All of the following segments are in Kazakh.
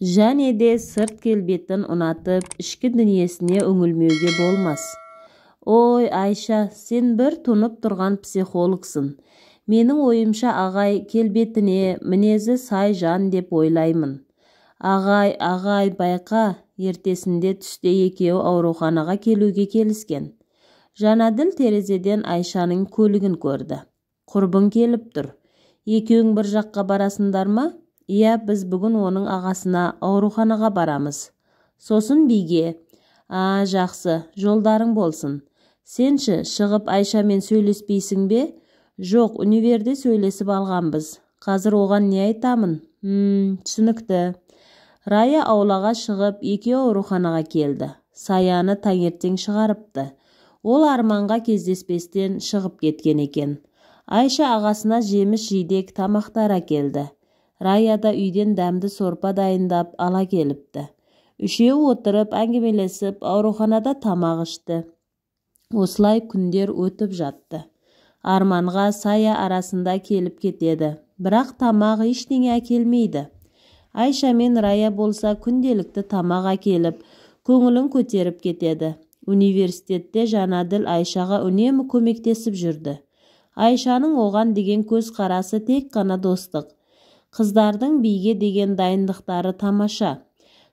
және де сырт келбетін ұнатып, ішкі дүниесіне үңілмеуге болмас. Ой, Айша, сен бір тұнып тұрған психологсың. Менің ойымша ағай келбетіне, мінезі сай жан деп ойлаймын. Ағай, байқа, ертесінде түсте екеуі ауруханаға келуге келіскен. Жанаділ терезеден Айшаның көлігін көрді. Құрбың келіп тұр. Екеуің бір жаққа барасыңдар ма? Иә, біз бүгін оның ағасына ауруханаға барамыз. Сосын биге. Жақсы, жолдарың болсын. Сенші, шығып Айшамен сөйлеспейсің бе? Жоқ, универде сөйлесіп алғанбыз. Қазір оған не айтамын? Түсінікті. Рая аулаға шығып, екеуі ауруханаға келді. Саяны таңертең шығарыпты. Ол Арманға кездеспестен шығып кеткен екен. Айша ағасына жеміс-жидек тамақтар әкелді. Рая да үйден дәмді сорпа дайындап ала келіпті. Үшеуі отырып әңгімелесіп ауруханада тамақ ішті. Осылай күндер өтіп жатты. Арманға Сая арасында келіп кетеді, бірақ тамақ ештеңе әкелмейді. Айша мен Рая болса күнделікті тамақ әкеліп, көңілін көтеріп кетеді. Университетте Жанаділ Айшаға үнемі көмектесіп жүрді. Айшаның оған деген көз қарасы тек қана достық. Қыздардың биге деген дайындықтары тамаша.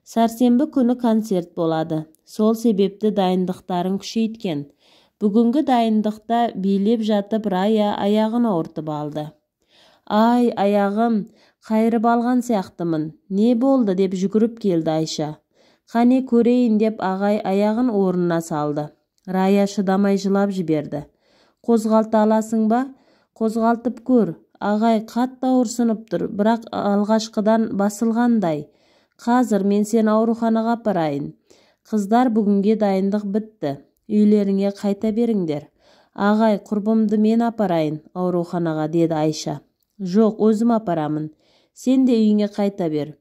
Сәрсенбі күні концерт болады. Сол себепті дайындықтарын күшейткен. Бүгінгі дайындықта билеп жатып Рая аяғын ауыртып алды. Ай, аяғым, қайырып алған сияқтымын. Не болды деп жүгіріп келді Айша. Қане көрейін деп ағай аяғын орнына салды. Рая шыдамай жылап жіберді. Қозғалта аласың ба? Қозғалтып көр. Ағай қатты ауырсынып тұр, бірақ алғашқыдан басылғандай. Қазір мен сені ауруханаға апарайын. Қыздар, бүгінге дайындық бітті. Үйлеріңе қайта беріңдер. Ағай, құрбымды мен апарайын ауруханаға, деді Айша. Жоқ, өзім апарамын. Сен де үйіңе қайта бер.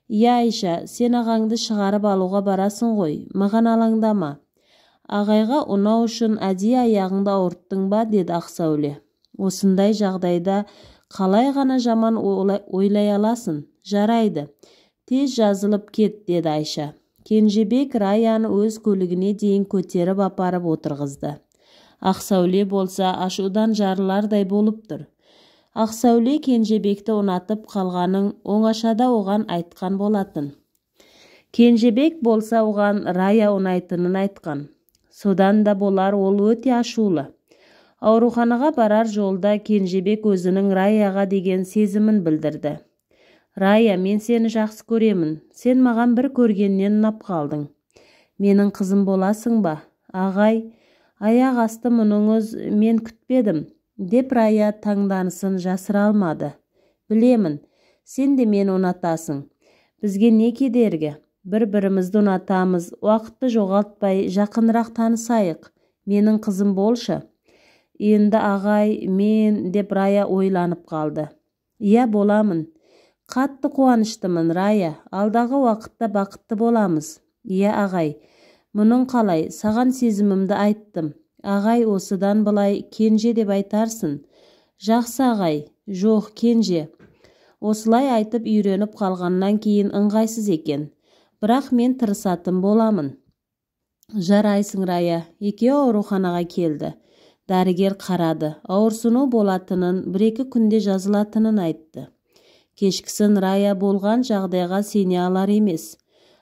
Иә, Айша, сен ағаңды шығарып алуға барасың ғой, маған алаңдама. Ағайға ұнау үшін әдейі аяғыңды ауырттың ба, деді Ақсәуле. Осындай жағдайда қалай ғана жаман ойлай аласың? Жарайды, тез жазылып кет, деді Айша. Кенжебек Раяны өз көлігіне дейін көтеріп апарып отырғызды. Ақсәуле болса ашудан жарылардай болып тұр. Ақсәуле Кенжебекті ұнатып қалғанын оңашада оған айтқан болатын. Кенжебек болса оған Рая ұнайтынын айтқан. Содан да болар ол өте ашулы. Ауруханаға барар жолда Кенжебек өзінің Раяға деген сезімін білдірді. Рая, мен сені жақсы көремін. Сен маған бір көргеннен ұнап қалдың. Менің қызым боласың ба? Ағай, аяқ асты мұныңыз мен күтпедім. Деп Рая таңданысын жасыра алмады. Білемін, сен де мені ұнатасың. Бізге не кедергі? Бір-бірімізді ұнатамыз, уақытты жоғалтпай жақынырақ танысайық. Менің қызым болшы. Енді ағай, мен, деп Рая ойланып қалды. Иә, боламын. Қатты қуаныштымын, Рая. Алдағы уақытта бақытты боламыз. Иә, ағай. Мұның қалай? Саған сезімімді айттым. Ағай, осыдан былай Кенже деп айтарсың. Жақсы, ағай. Жоқ, Кенже. Осылай айтып үйреніп қалғаннан кейін ыңғайсыз екен. Бірақ мен тырысатын боламын. Жарайсың, Рая. Екеуі ауруханаға келді. Дәрігер қарады. Ауырсыну болатынын, бір-екі күнде жазылатынын айтты. Кешкісін Рая болған жағдайға сене алар емес.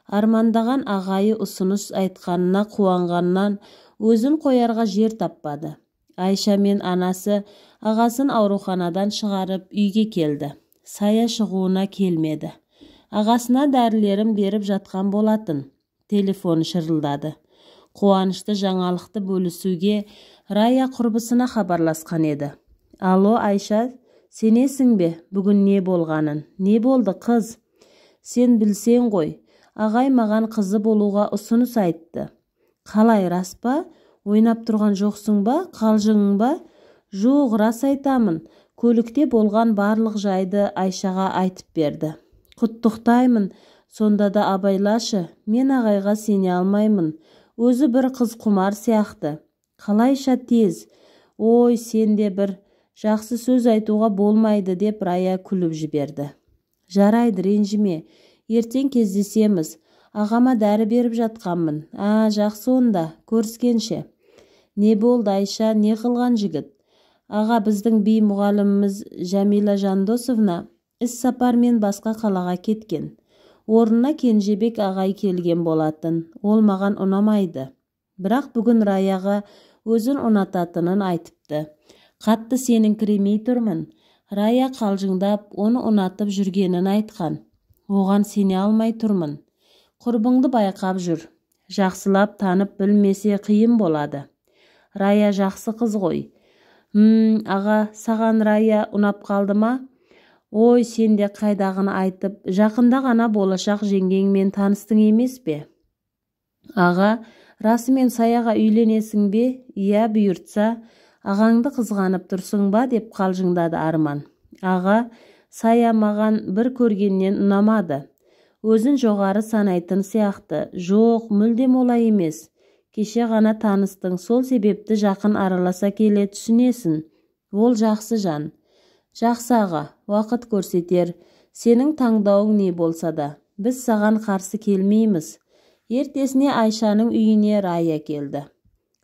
Армандаған ағайы ұсыныс айтқанына қуанғаннан өзін қоярға жер таппады. Айша мен анасы ағасын ауруханадан шығарып үйге келді. Сая шығуына келмеді. Ағасына дәрілерін беріп жатқан болатын. Телефон шырылдады. Қуанышты жаңалықты бөлісуге Рая құрбысына хабарласқан еді. Алло, Айша, сенесің бе? Бүгін не болғанын? Не болды, қыз? Сен білсең ғой, ағай маған қызы болуға ұсыныс айтты. Қалай, рас па? Ойнап тұрған жоқсың ба? Қалжыңың ба? Жоқ, рас айтамын. Көлікте болған барлық жайды Айшаға айтып берді. Құттықтаймын, сонда да абайлашы. Мен ағайға сене алмаймын. Өзі бір қыз құмар сияқты. Қалайша тез? Ой, сен де бір жақсы сөз айтуға болмайды, деп Рая күліп жіберді. Жарайды, ренжіме. Ертең кездесеміз. Ағама дәрі беріп жатқанмын. Жақсы онда, көріскенше. Не болды Айша, не қылған жігіт? Аға, біздің би мұғаліміміз Жәмила Жандосовна іс-сапармен басқа қалаға кеткен. Орнына Кенжебек ағай келген болатын. Ол маған ұнамайды. Бірақ бүгін Раяға өзін ұнататынын айтыпты. Қатты сеніңкіремей тұрмын. Рая қалжыңдап, оны ұнатып жүргенін айтқан. Оған сене алмай тұрмын. Құрбыңды байқап жүр. Жақсылап танып білмесе қиын болады. Рая жақсы қыз ғой. Аға, саған Рая ұнап қалды ма? Ой, сен де қайдағыны айтып, жақында ғана болашақ жеңгеңмен таныстың емес пе? Аға, расымен Саяға үйленесің бе? Иә, бұйыртса, ағаңды қызғанып тұрсың ба? Деп қалжыңдады Арман. Аға, Сая маған бір көргеннен ұнамады. Өзін жоғары санайтын сияқты. Жоқ, мүлдем олай емес. Кеше ғана таныстың, сол себепті жақын араласа келе түсінесің. Ол жақсы жан. Жақсы аға, уақыт көрсетер. Сенің таңдауың не болса да, біз саған қарсы келмейміз. Ертесіне Айшаның үйіне Рая келді.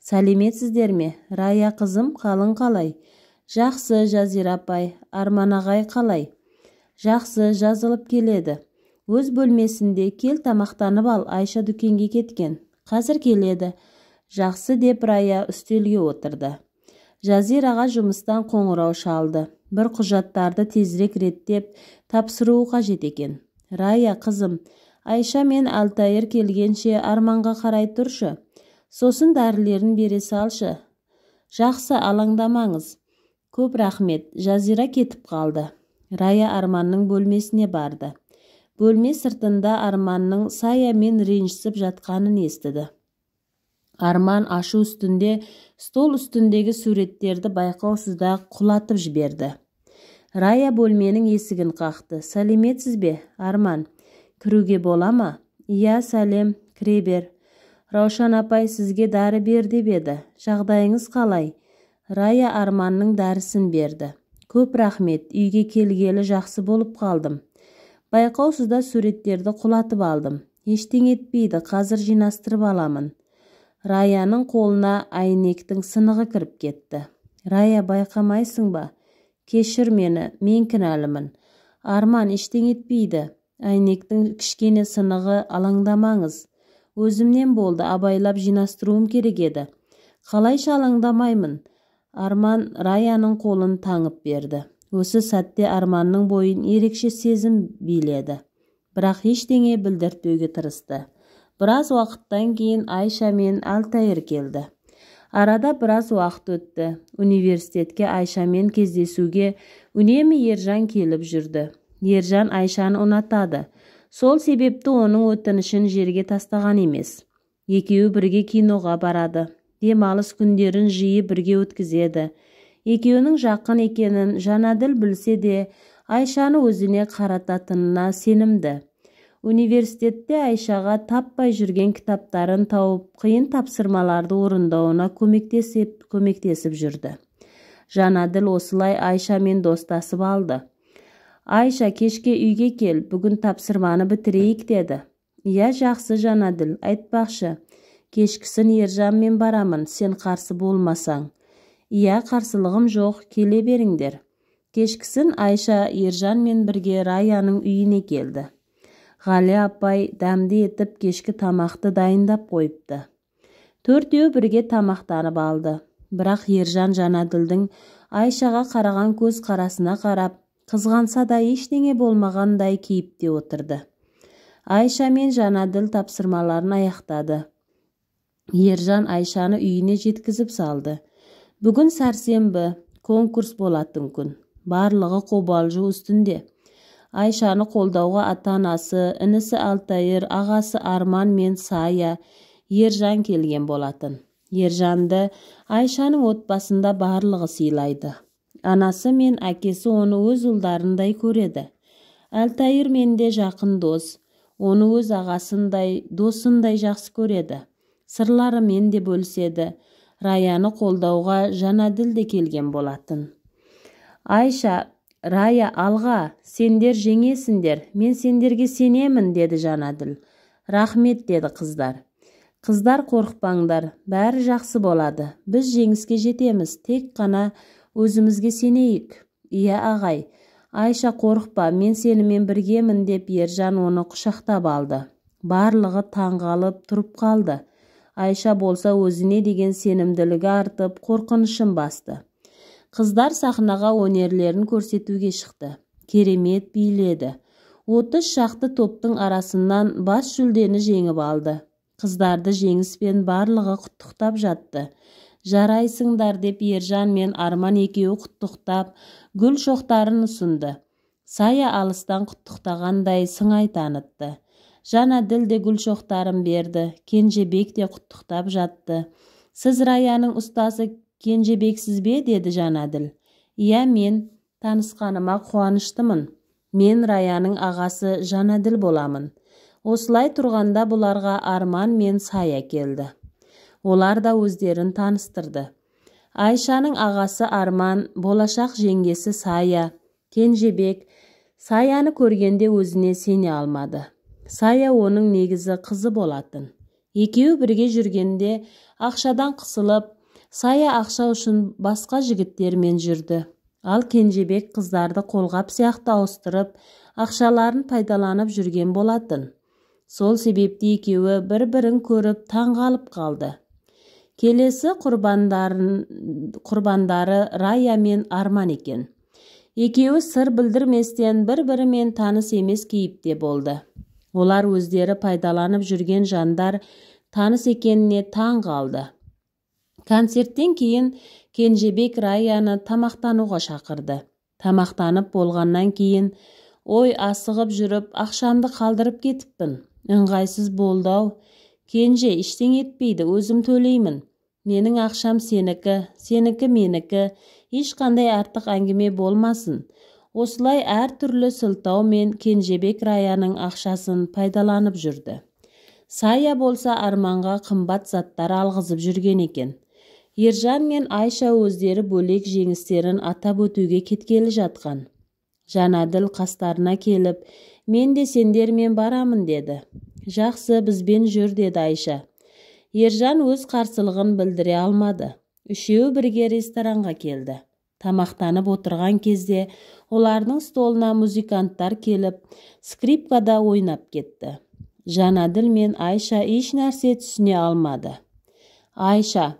Сәлеметсіздер ме? Рая қызым, қалың қалай? Жақсы, Жазира апай. Арман ағай қалай? Жақсы, жазылып келеді. Өз бөлмесінде кел тамақтанып ал, Айша дүкенге кеткен. Қазір келеді. Жақсы деп Рая үстелге отырды. Жазираға жұмыстан қоңырау шалды. Бір құжаттарды тезірек реттеп тапсыруы қажет екен. Рая қызым, Айша мен Алтайыр келгенше Арманға қарай тұршы. Сосын дәрілерін бере салшы. Жақсы, алаңдамаңыз. Көп рахмет. Жазира кетіп қалды. Рая Арманның бөлмесіне барды. Бөлме сыртында Арманның Саямен ренжісіп жатқанын естіді. Арман ашу үстінде стол үстіндегі суреттерді байқаусызда құлатып жіберді. Рая бөлменің есігін қақты. Сәлеметсіз бе, Арман? Кіруге бола ма? Иә, сәлем, кіре бер. Раушан апай сізге дәрі бер деп еді. Жағдайыңыз қалай? Рая Арманның дәрісін берді. Көп рахмет, үйге келгелі жақсы болып қалдым. Байқаусызда суреттерді құлатып алдым. Ештеңе етпейді, қазір жинастырып аламын. Раяның қолына әйнектің сынығы кіріп кетті. Рая, байқамайсың ба? Кешір мені, мен кінәлімін. Арман, ештеңе етпейді. Әйнектің кішкене сынығы, алаңдамаңыз. Өзімнен болды, абайлап жинастыруым керек еді. Қалайша алаңдамаймын. Арман Раяның қолын таңып берді. Осы сәтте Арманның бойын ерекше сезім биледі. Бірақ ештеңе білдіртпеуге тырысты. Біраз уақыттан кейін Айша мен Алтайыр келді. Арада біраз уақыт өтті. Университетке Айшамен кездесуге үнемі Ержан келіп жүрді. Ержан Айшаны ұнатады. Сол себепті оның өтінішін жерге тастаған емес. Екеуі бірге киноға барады. Демалыс күндерін жиі бірге өткізеді. Екеуінің жақын екенін Жанаділ білсе де, Айшаны өзіне қарататынына сенімді. Университетте Айшаға таппай жүрген кітаптарын тауып, қиын тапсырмаларды орындауына көмектесіп жүрді. Жанаділ осылай Айшамен достасып алды. Айша, кешке үйге кел, бүгін тапсырманы бітірейік деді. Иә, жақсы Жанаділ, айтпақшы. Кешкісін Ержанмен барамын, сен қарсы болмасаң. Иә, қарсылығым жоқ, келе беріңдер. Кешкісін Айша Ержанмен бірге Раяның үйіне келді. Ғали апай дәмді етіп кешкі тамақты дайындап қойыпты. Төртеу бірге тамақтанып алды. Бірақ Ержан Жанаділдің Айшаға қараған көз қарасына қарап, қызғанса да ештеңе болмағандай кейіпте отырды. Айша мен Жанаділ тапсырмаларын аяқтады. Ержан Айшаны үйіне жеткізіп салды. Бүгін сәрсенбі, конкурс болатын күн. Барлығы қобалжу үстінде. Айшаны қолдауға ата-анасы, інісі Алтайыр, ағасы Арман мен Сая, Ержан келген болатын. Ержанды Айшаның отбасында барлығы сыйлайды. Анасы мен әкесі оны өз ұлдарындай көреді. Алтайыр мен де жақын дос, оны өз ағасындай, досындай жақсы көреді. Сырларымен де бөліседі. Раяны қолдауға Жанаділ де келген болатын. Айша, Рая, алға, сендер жеңесіңдер, мен сендерге сенемін, деді Жанаділ. Рахмет, деді қыздар. Қыздар, қорықпаңдар, бәрі жақсы болады. Біз жеңіске жетеміз, тек қана өзімізге сенейік. Иә, ағай. Айша, қорықпа, мен сенімен біргемін, деп Ержан оны құшақтап алды. Барлығы таңғалып тұрып қалды. Айша болса өзіне деген сенімділігі артып, қорқынышын басты. Қыздар сахнаға өнерлерін көрсетуге шықты. Керемет биледі. 30 шақты топтың арасынан бас жүлдені жеңіп алды. Қыздарды жеңіспен барлығы құттықтап жатты. Жарайсыңдар, деп Ержан мен Арман екеуі құттықтап, гүл шоқтарын ұсынды. Сая алыстан құттықтағандай сыңай танытты. Жанаділ де гүл шоқтарын берді. Кенжебек те құттықтап жатты. Сіз Раяның ұстасы Кенжебексіз бе, деді Жанаділ. Иә, мен танысқаныма қуаныштымын. Мен Раяның ағасы Жанаділ боламын. Осылай тұрғанда бұларға Арман мен Сая келді. Олар да өздерін таныстырды. Айшаның ағасы Арман, болашақ жеңгесі Сая, Кенжебек. Саяны көргенде өзіне сене алмады. Сая оның негізі қызы болатын. Екеуі бірге жүргенде ақшадан қысылып, Сая ақша үшін басқа жігіттермен жүрді. Ал Кенжебек қыздарды қолғап сияқты ауыстырып, ақшаларын пайдаланып жүрген болатын. Сол себепті екеуі бір-бірін көріп таңғалып қалды. Келесі құрбандары Рая мен Арман екен. Екеуі сыр білдірместен бір-бірімен таныс емес кейіпте болды. Олар өздері пайдаланып жүрген жандар таныс екеніне таң қалды. Концерттен кейін Кенжебек Раяны тамақтануға шақырды. Тамақтанып болғаннан кейін, ой, асығып жүріп, ақшамды қалдырып кетіппін. Ыңғайсыз болды ау. Кенже, іштең етпейді, өзім төлеймін. Менің ақшам сенікі, сенікі менікі, ешқандай артық әңгіме болмасын. Осылай әр түрлі сылтаумен Кенжебек Раяның ақшасын пайдаланып жүрді. Сая болса Арманға қымбат заттар алғызып жүрген екен. Ержан мен Айша өздері бөлек жеңістерін атап өтуге кеткелі жатқан. Жанаділ қастарына келіп, мен де сендермен барамын, деді. Жақсы, бізбен жүр, деді Айша. Ержан өз қарсылығын білдіре алмады. Үшеуі бірге ресторанға келді. Тамақтанып отырған кезде олардың столына музыканттар келіп, скрипкада ойнап кетті. Жанаділ мен Айша еш нәрсе түсіне алмады. Айша,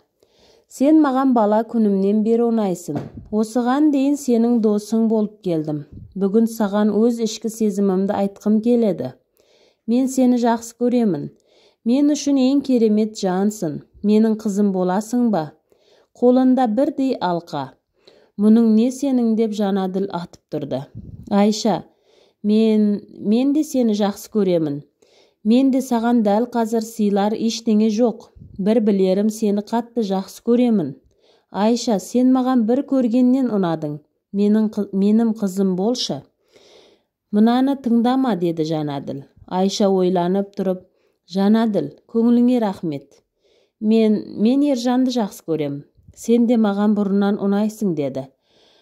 сен маған бала күнімнен бері ұнайсың. Осыған дейін сенің досың болып келдім. Бүгін саған өз ішкі сезімімді айтқым келеді. Мен сені жақсы көремін. Мен үшін ең керемет жансың. Менің қызым боласың ба? Қолында бірдей алқа. Мұның не сенің, деп Жанаділ атып тұрды. Айша, мен де сені жақсы көремін. Мен де саған дәл қазір сыйлар ештеңе жоқ. Бір білерім, сені қатты жақсы көремін. Айша, сен маған бір көргеннен ұнадың. Менің қызым болшы. Мұнаны тыңдама, деді Жанаділ. Айша ойланып тұрып, Жанаділ, көңіліңе рахмет. Мен Ержанды жақсы көрем. Сен де маған бұрыннан ұнайсың, деді.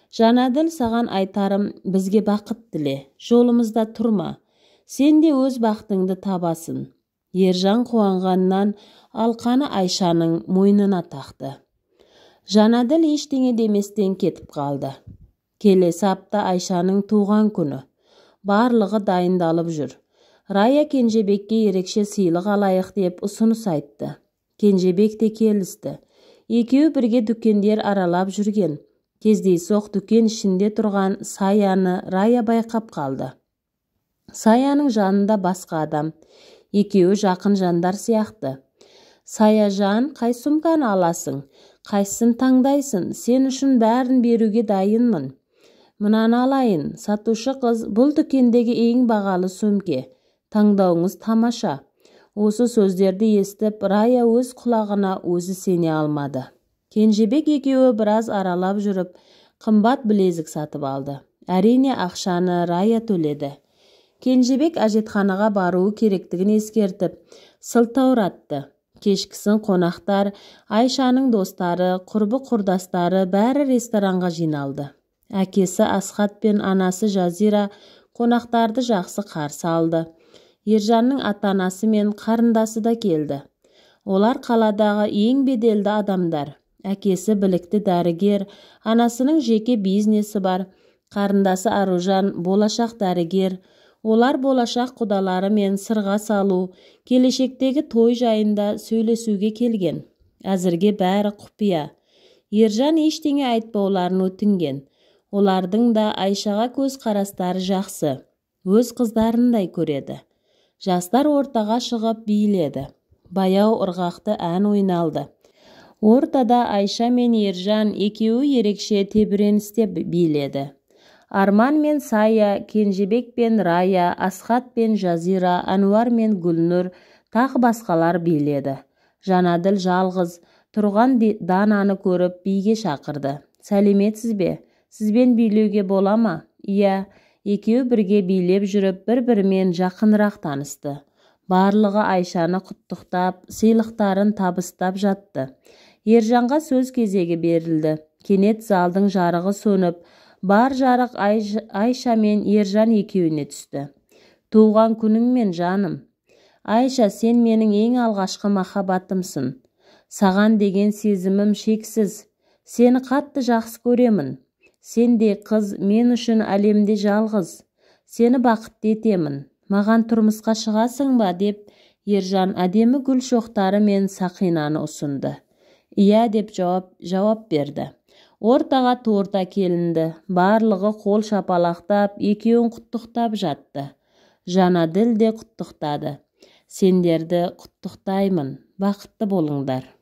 Жанаділ, саған айтарым, бізге бақыт тіле, жолымызда тұрма. Сен де өз бақытыңды табасын. Ержан қуанғаннан алқаны Айшаның мойнына тақты. Жанаділ ештеңе деместен кетіп қалды. Келесі апта Айшаның туған күні. Барлығы дайындалып жүр. Рая Кенжебекке ерекше сыйлық алайық деп ұсыныс айтты. Кенжебек те келісті. Екеуі бірге дүкендер аралап жүрген. Кездейсоқ дүкен ішінде тұрған Саяны Рая байқап қалды. Саяның жанында басқа адам. Екеуі жақын жандар сияқты. Саяжан, қай сумканы аласың? Қайсысын таңдайсың? Сен үшін бәрін беруге дайынмын. Мынаны алайын. Сатушы қыз, бұл дүкендегі ең бағалы сөмке. Таңдауыңыз тамаша. Осы сөздерді естіп, Рая өз құлағына өзі сене алмады. Кенжебек екеуі біраз аралап жүріп, қымбат білезік сатып алды. Әрине ақшаны Рая төледі. Кенжебек әжетханаға баруы керектігін ескертіп, сылтауратты. Кешкісін қонақтар, Айшаның достары, құрбы-құрдастары бәрі ресторанға жиналды. Әкесі Асхат пен анасы Жазира қонақтарды жақсы қарсы алды. Ержанның ата-анасы мен қарындасы да келді. Олар қаладағы ең беделді адамдар. Әкесі білікті дәрігер, анасының жеке бизнесі бар. Қарындасы Аружан болашақ дәрігер. Олар болашақ құдалары мен сырға салу, келешектегі той жайында сөйлесуге келген. Әзірге бәрі құпия. Ержан ештеңе айтпауларын өтінген. Олардың да Айшаға көз қарастары жақсы. Өз қыздарындай көреді. Жастар ортаға шығып биледі. Баяу ырғақты ән ойналды. Ортада Айша мен Ержан екеуі ерекше тебіреністе биледі. Арман мен Сая, Кенжебек пен Рая, Асхат пен Жазира, Ануар мен Гүлнұр, тағы басқалар биледі. Жанаділ жалғыз тұрған Дананы көріп биге шақырды. Сәлеметсіз бе? Сізбен билеуге бола ма? Иә, екеуі бірге билеп жүріп бір-бірімен жақынырақ танысты. Барлығы Айшаны құттықтап, сыйлықтарын табыстап жатты. Ержанға сөз кезегі берілді. Кенет залдың жарығы сөніп, бар жарық Айша мен Ержан екеуіне түсті. Туған күніңмен жаным. Айша, сен менің ең алғашқы махаббатымсың. Саған деген сезімім шексіз. Сені қатты жақсы көремін. Сен де қыз, мен үшін әлемде жалғыз. Сені бақытты етемін. Маған тұрмысқа шығасың ба деп Ержан әдемі гүл шоқтары мен сақинаны ұсынды. Иә деп жауап берді. Ортаға торта келінді. Барлығы қол шапалақтап, екеуін құттықтап жатты. Жанаділ де құттықтады. Сендерді құттықтаймын. Бақытты болыңдар.